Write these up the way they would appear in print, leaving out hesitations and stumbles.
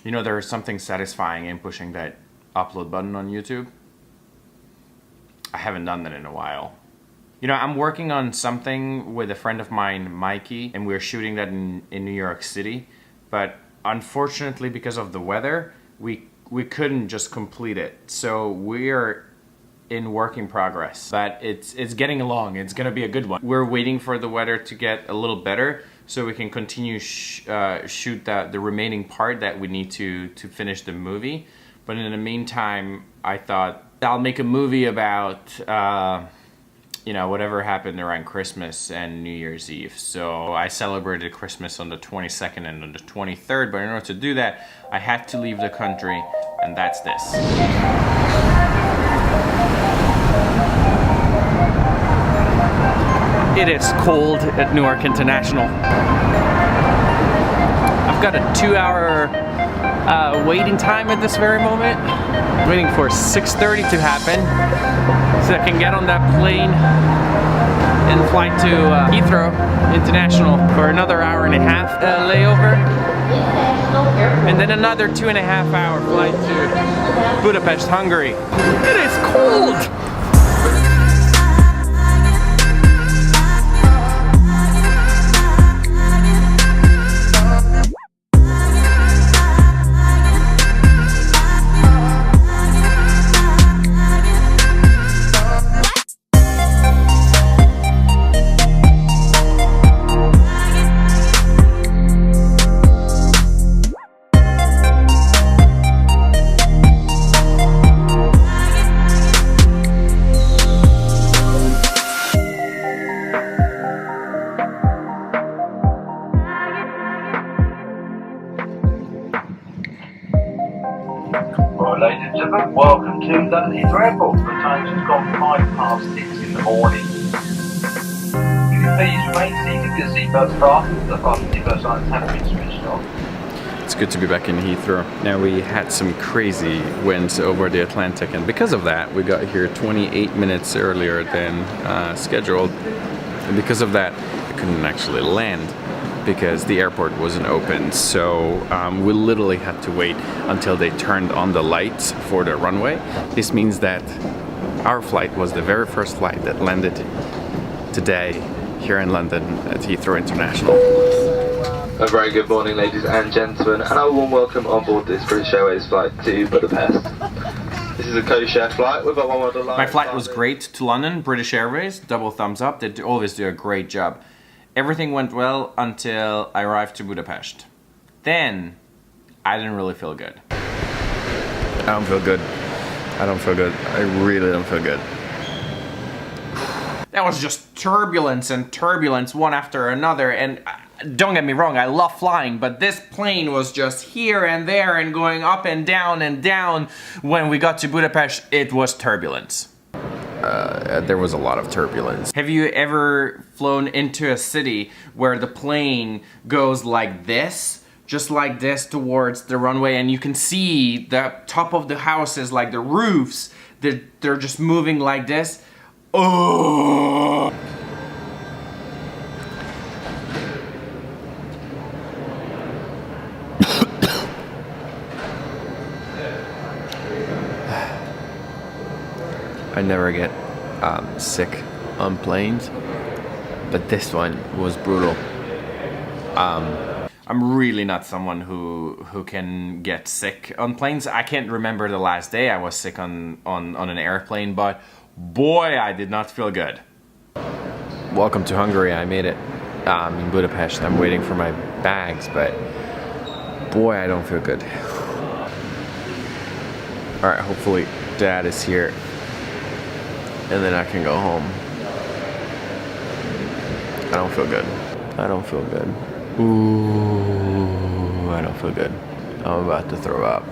You know, there is something satisfying in pushing that upload button on YouTube. I haven't done that in a while. You know, I'm working on something with a friend of mine, Mikey, and we're shooting that in New York City. But unfortunately, because of the weather, we couldn't just complete it. So we're in work in progress, but it's getting along. It's gonna be a good one. We're waiting for the weather to get a little better so we can continue shoot the remaining part that we need to finish the movie. But in the meantime, I thought I'll make a movie about you know, whatever happened around Christmas and New Year's Eve. So I celebrated Christmas on the 22nd and on the 23rd, but in order to do that, I had to leave the country, and that's this. It is cold at Newark International. I've got a 2-hour waiting time at this very moment. I'm waiting for 6:30 to happen so I can get on that plane and fly to Heathrow International for another hour and a half layover. And then another 2.5 hour flight to Budapest, Hungary. It is cold! Ladies and gentlemen, welcome to London Heathrow Airport. The time has gone 6:05 in the morning. If you please remain seated with your seatbelts fastened, the fasten seatbelt signs have been switched off. It's good to be back in Heathrow. Now, we had some crazy winds over the Atlantic, and because of that, we got here 28 minutes earlier than scheduled. And because of that, we couldn't actually land because the airport wasn't open. So we literally had to wait until they turned on the lights for the runway. This means that our flight was the very first flight that landed today here in London at Heathrow International. A very good morning, ladies and gentlemen, and a warm welcome on board this British Airways flight to Budapest. This is a code-share flight with a one-world line. My flight was great to London, British Airways, double thumbs up. They always do a great job. Everything went well until I arrived to Budapest. Then, I didn't really feel good. I don't feel good. I don't feel good. I really don't feel good. That was just turbulence and turbulence, one after another, and don't get me wrong, I love flying, but this plane was just here and there and going up and down and down. When we got to Budapest, it was turbulence. There was a lot of turbulence. Have you ever flown into a city where the plane goes like this? Just like this towards the runway, and you can see the top of the houses, like the roofs, they're just moving like this. Oh! I never get sick on planes, but this one was brutal. I'm really not someone who can get sick on planes. I can't remember the last day I was sick on an airplane, but boy, I did not feel good. Welcome to Hungary. I made it in Budapest. I'm waiting for my bags, but boy, I don't feel good. All right, hopefully Dad is here, and then I can go home. I don't feel good. I don't feel good. Ooh, I don't feel good. I'm about to throw up.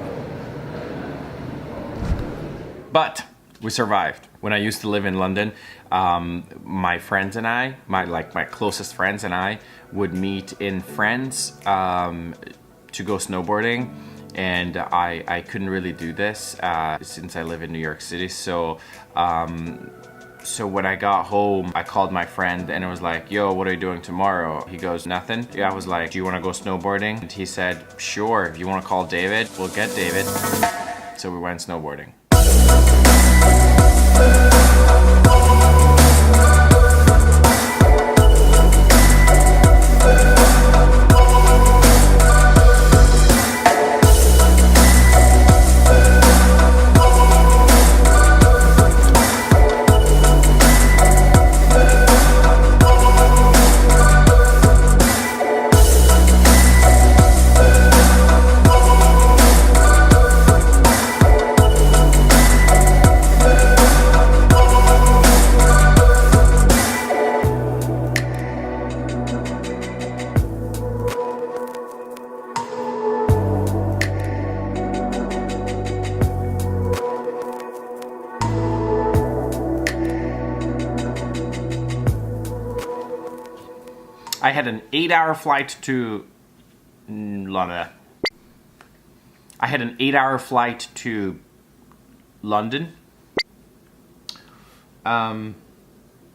But we survived. When I used to live in London, my friends and I, my closest friends and I, would meet in France to go snowboarding. And I couldn't really do this since I live in New York City. So So when I got home, I called my friend and it was like, yo, what are you doing tomorrow? He goes, nothing. Yeah, I was like, do you want to go snowboarding? And he said, sure, if you want to call David, we'll get David. So we went snowboarding. I had an 8-hour flight to London. I had an 8-hour flight to London. And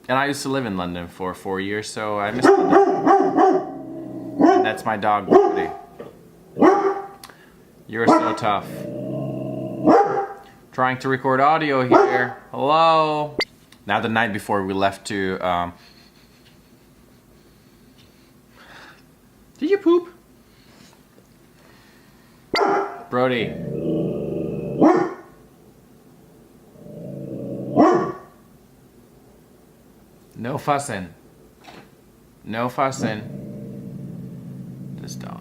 I used to live in London for 4 years, so I miss London. And that's my dog, Woody. You're so tough. Trying to record audio here. Hello. Now the night before we left to did you poop? Brody. No fussing. No fussing. This dog.